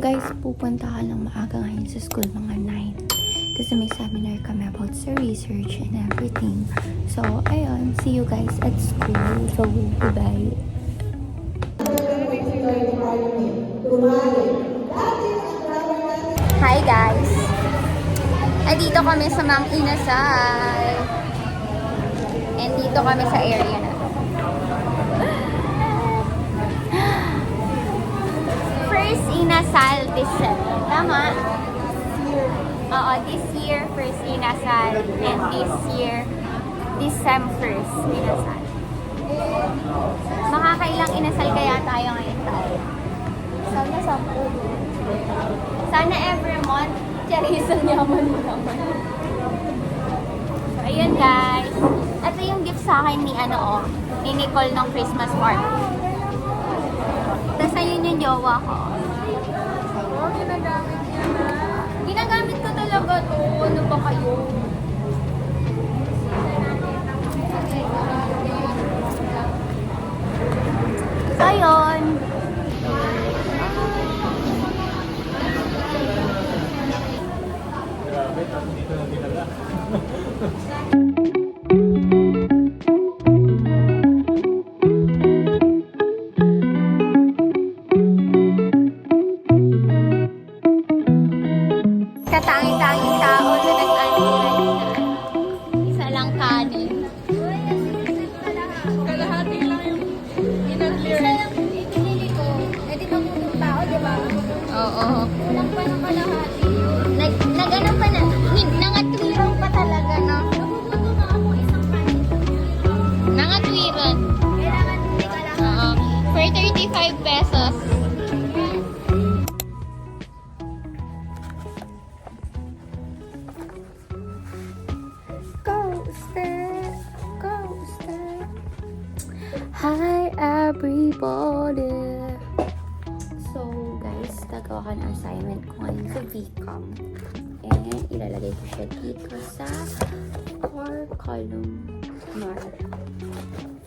guys, pupunta ka ng maaga ngayon sa school, mga 9. Kasi may seminar kami about sa research and everything. So, ayun. See you guys at school. So, bye-bye. Hi guys! Dito kami sa Mang Inasal. And dito kami sa area na to. First Inasal this year. Tama? Oo, this year first Inasal. And this year, first Inasal. Makakailang Inasal kaya tayo ngayon tayo? Sana 10. Sana every month. Charissa, yaman mo naman. So, ayun guys. Ito yung gift sa akin ni ni Nicole ng Christmas party. Tapos ayun yung jowa ko. Oh, ginagamit niya na. Ginagamit ko talaga to. Ano ba kayo? So, ayun. Katanging-tanging tao na nag-almulan na isa lang kanin. Kalahati lang yung in-clear. Isa lang pinili ko. Eh di magulong tao, di ba? Oo. Walang pa ng kalahati. Nag-ano pa na, nangatwirang pa talaga, no? Naguguto na ako isang kanin. Nangatwiran. Kailangan hindi kalahati. Oo. For 35 pesos. Hi everybody! So guys, gagawa ka ng assignment ko ngayon sa VCOM. And ilalagay ko siya dito sa 4 columnar.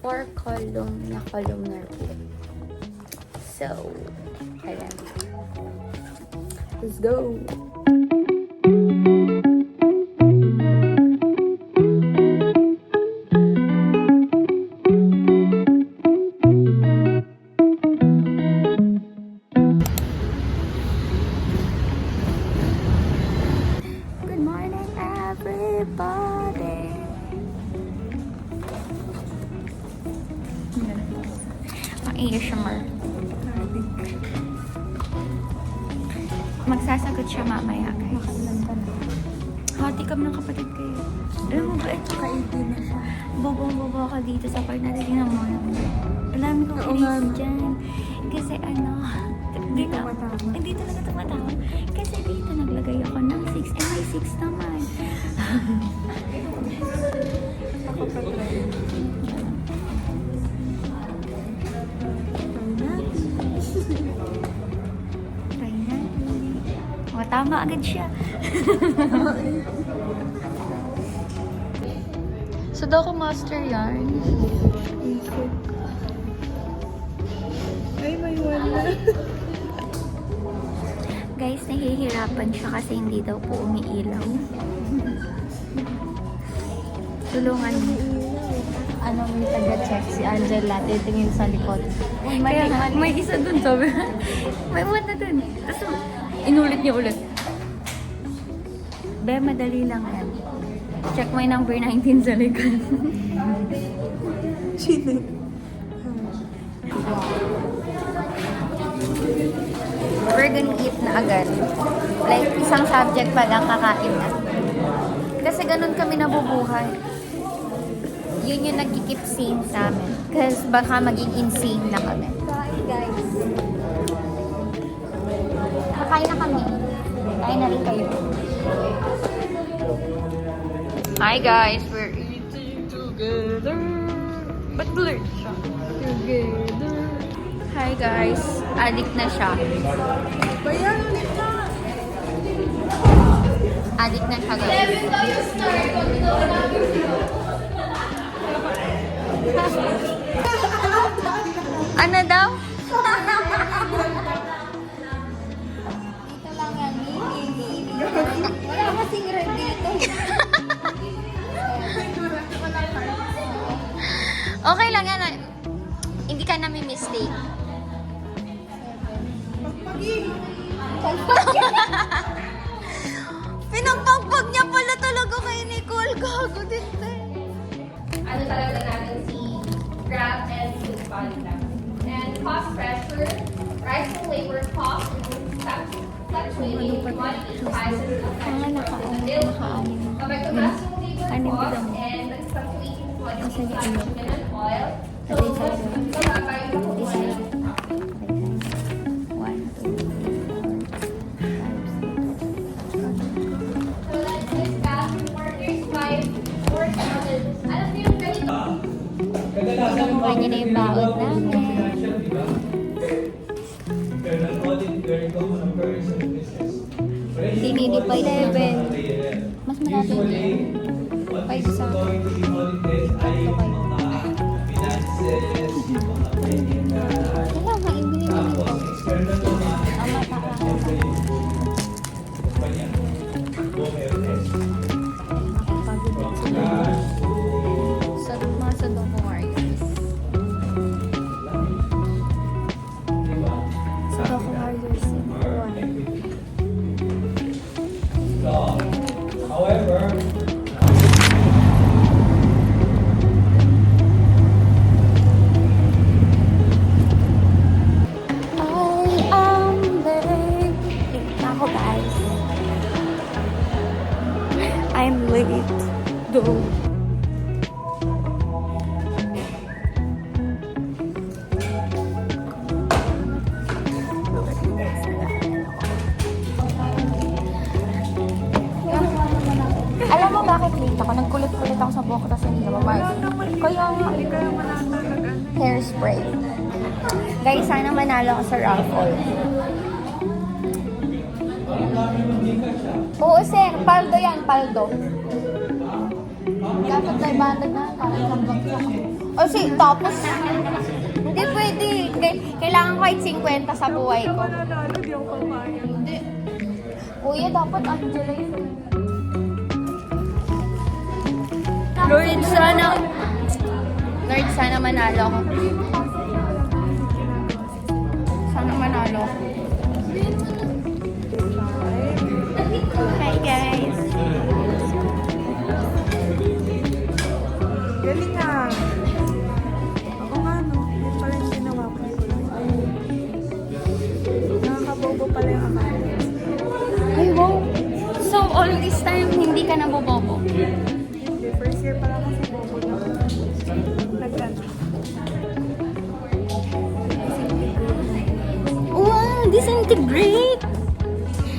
4 column na columnar po. So, ayan. Let's go! Everybody. Ang ASMR. Magsasagot siya mamaya, guys. Hatikam ng kapatid kayo. Alam mo ba, ito ka-18 na siya. Bobong-bobo ka dito sa part natin. Tingnan mo. Alam ko kinis dyan. Kasi hindi talaga tumatawa. Kasi dito naglagay ako ng 6. And may 6 naman. Ako pa try. Try na. O, tama agad siya. So, daw ko master yarn. Ay, may wala. Guys, nahihirapan siya kasi hindi daw po umiilaw. Tulungan mo. May taga-check si Angela, titingin sa likod. Uy, May isa dun, sabi. May one na dun. Tapos, inulit niya ulit. Be, madali lang yan. Check mo yung number 19 sa likod. Chile. We're gonna eat na agad. Like, isang subject pa lang kakain na. Kasi ganun kami nabubuhay. Yun yung nagkikip sane sa amin. Kasi baka maging insane na kami. Kain, guys. Kakain na kami. Kain na rin kayo. Hi guys, we're eating together. Ba't blurred siya? Together. Hi guys, addict na siya. Bayan ulit na! Addict na siya guys. Ano daw? Okay lang yan. Hindi ka nami-mistake. Pinampagpag niya pala talaga kay Nicole. Gago din tayo. Ano talaga natin si Grab and Food Polygraph. And cost pressure, rise in labor cost, fluctuating commodity prices affect the bill of a capacity labor cost and the fluctuating commodity prices in oil. So, mababa yung kumain. 1, 2, 3, 4, 5, 6. So, let's discuss workers' wife, work model. Alam niyo yung ganito? Nakuha niya na yung baon namin. Tinili pa 11. Mas malapit yun. 5 sa wala, maibili na yun. Ang mataas. Pagod din sila. Sarap mga sa Doko Warriors. Sa Doko Warriors. However, I am late. Ako guys. I'm late. Though. Alam mo bakit late ako? Nagkulit-kulit ako sa buhok ko kasi hindi na mamayos. Kaya nga, hairspray. Guys, sana manalo ako sa raffle. Oo, sir. Paldo yan, paldo. Dapat may bandag na para sa vlog. O si, tapos, hindi pwede. Kailangan ko 50 sa buhay ko. Hindi. Kuya, dapat Angela yun. Lord, sana manalo ako. Sana manalo ako. Hi guys. Galing nga. Ako nga, no? Yun pala yung ginawa ko. Nakakabobo pala yung akala. Ay, wow. So, all this time, hindi ka nabobobo? Hindi, first year pa lang kasi bobo na. Nag-ano. Wow, disintegrate!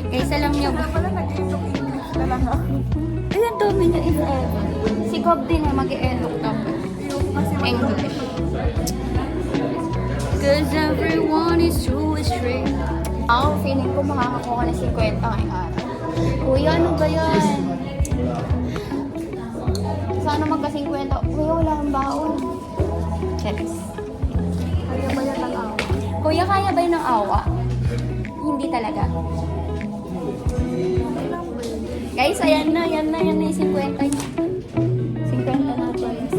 Guys, alam niyo ba? Kaya pala nag-English na lang ako. Ay, ang dami niya if ever. Si Cobb din na mag-e-endok dapat. Ayoko kasi English. Cause everyone is too straight. Ako, feeling ko makakakuha na 50 ngayong araw. Kuya, ano ba yan? Sana magka-50. Kuya, wala kang baon. Cheers. Kaya ba yan ang awa? Kuya, kaya ba yun ng awa? Hindi talaga. Guys, ayan na yung 50 niya. 50 na po yun.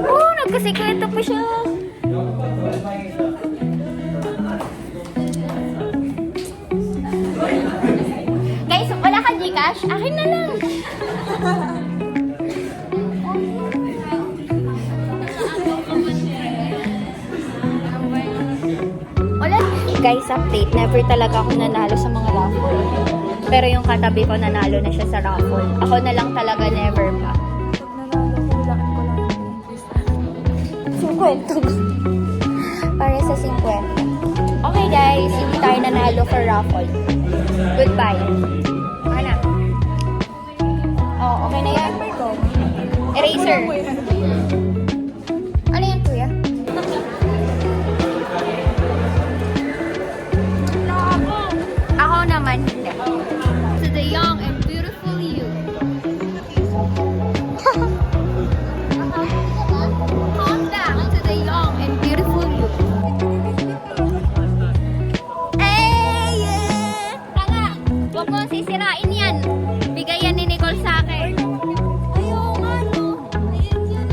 Oh, nagka-50 pa siya. Guys, wala ka Gcash? Akin na lang. Wala. Guys, update. Never talaga ako nanalo sa mga raffle. Pero yung katabi ko nanalo na siya sa raffle. Ako na lang talaga never pa. Pag nanalo ko, hulaan ko lang yung English. 50. Para sa 50. Okay guys, hindi tayo nanalo for raffle. Goodbye. Ano? Oh, okay na yan? Eraser. Ano yan, kuya? Ako naman, hindi. To the young and beautiful you. Calm down to the young and beautiful you. Eh, yeah! Tanga! Huwag mo sisirain yan. Bigay yan ni Nicole sa akin. Ayaw nga, no? Ayun yan.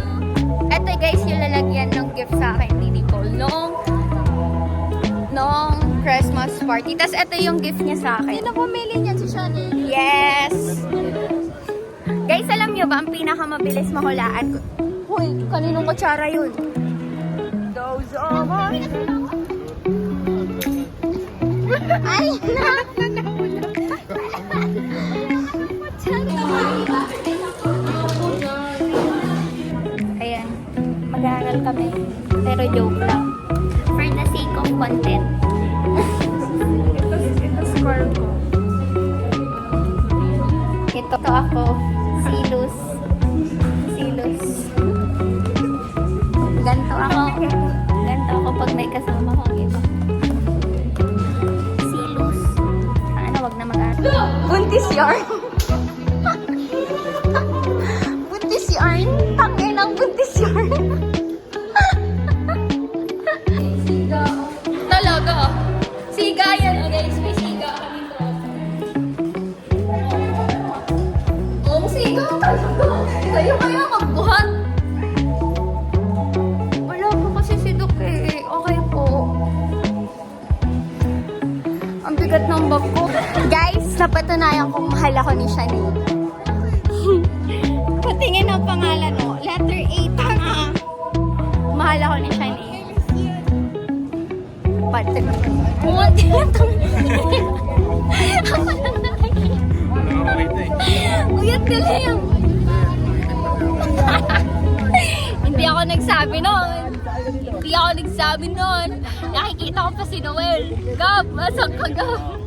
gift sa akin ni Nicole nung Christmas party. Tapos ito yung gift niya sa akin. Sino pumili niyan? Si Shani? Yes! Guys, alam niyo ba ang pinakamabilis mahulaan? Hoy, kaninong kutsara yun? Those of us. Ay, na! Ayan, mag-aaral kami. Pero joke lang. For the sake of content. Ito score ko. Ito ako, Silus. Ganto ako pag may kasama kong iba. Silus. Ano, wag na mag-aaral. Buntis yarn. Buntis yarn. Tangin ang buntis yarn. Talaga. Siga yan. Okay, may siga kami to. Oh, siga talaga. Kayo kaya magbuhat. Wala po kasi si Dok eh. Okay po. Ang bigat ng bag ko. Guys, napatunayan kong mahal ako ni Shani. Patingin ang pangalan mo. Letter A, tama. Mahal ako ni Shani. Pati. Umuti lang ito. Uyat ka lang. Hindi ako nagsabi nun. Nakikita ko pa si Noel. Gab, masang ka, Gab.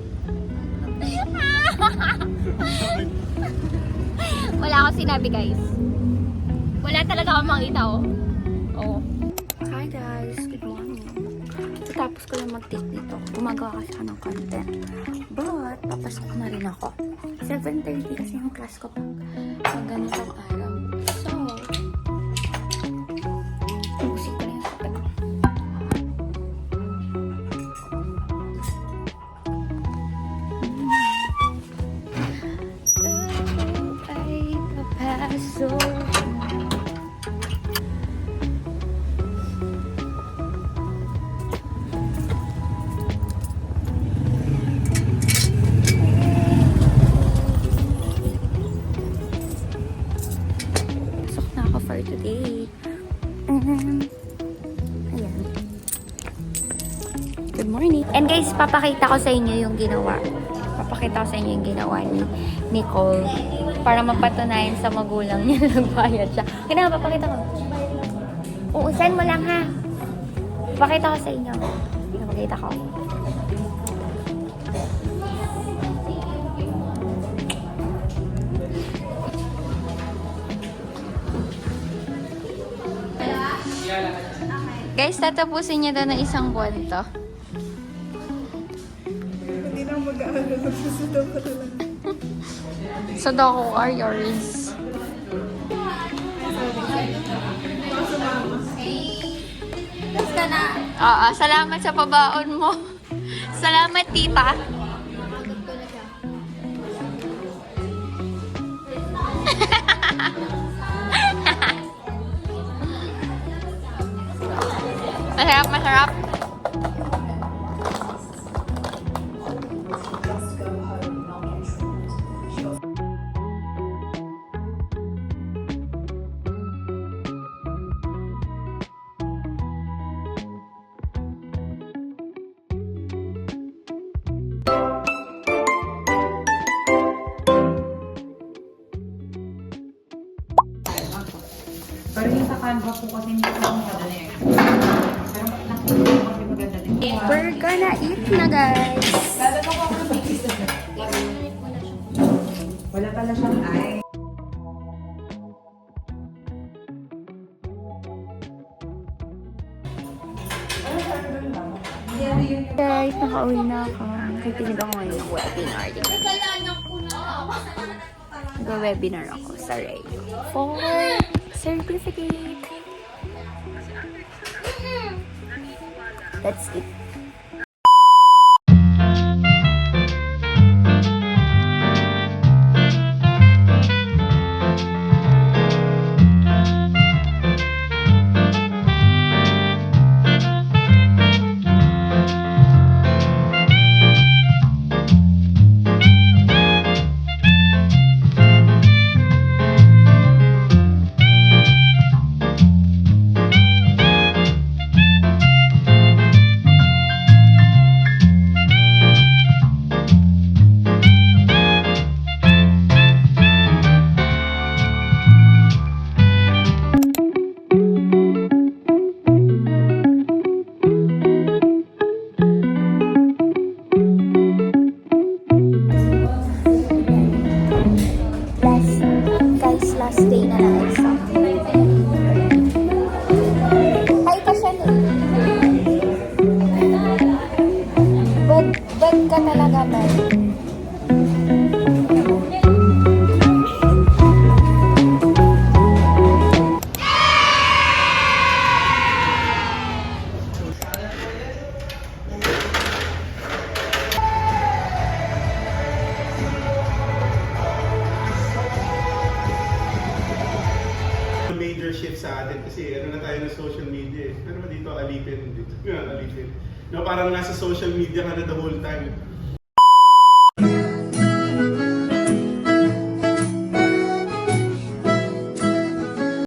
Wala akong sinabi, guys. Wala talaga akong makita, oh. Oh. Hi, guys. Good morning. Tapos ko lang mag-take dito. Gumagawa kasi ako ng content. But, papasok na rin ako. 7:30 kasi yung class ko pag ganitong araw. So, music ko na yung sabi ko. Ay, papasok. For today. Ayan. Good morning. And guys, papakita ko sa inyo yung ginawa. Ni Nicole para mapatunayan sa magulang niya nagbayad siya. Kaya papakita ko. Uusan mo lang ha. Papakita ko sa inyo. Papakita ko. Guys, tatapusin niya daw ng isang buwan to. Hindi na mag-aaral. Magsusudaw ko na lang. So, Doku are yours. Basta na. Salamat sa pabaon mo. Salamat, tita. Masarap. Pero yung sa Canva po kasi hindi ko maganda na yun. Pero kasi maganda din. We're gonna eat na, guys. Wala pala siyang eye. Guys, nakauwi na ako. Nakikinig ako ngayon ng webinar. Nag-webinar ako sa Ray for certificate. That's it. talaga, Mel. Major shift sa atin kasi ano na tayo ng social media eh. Pero dito alipin dito. Alipin. No, parang nasa social media ka na the whole time.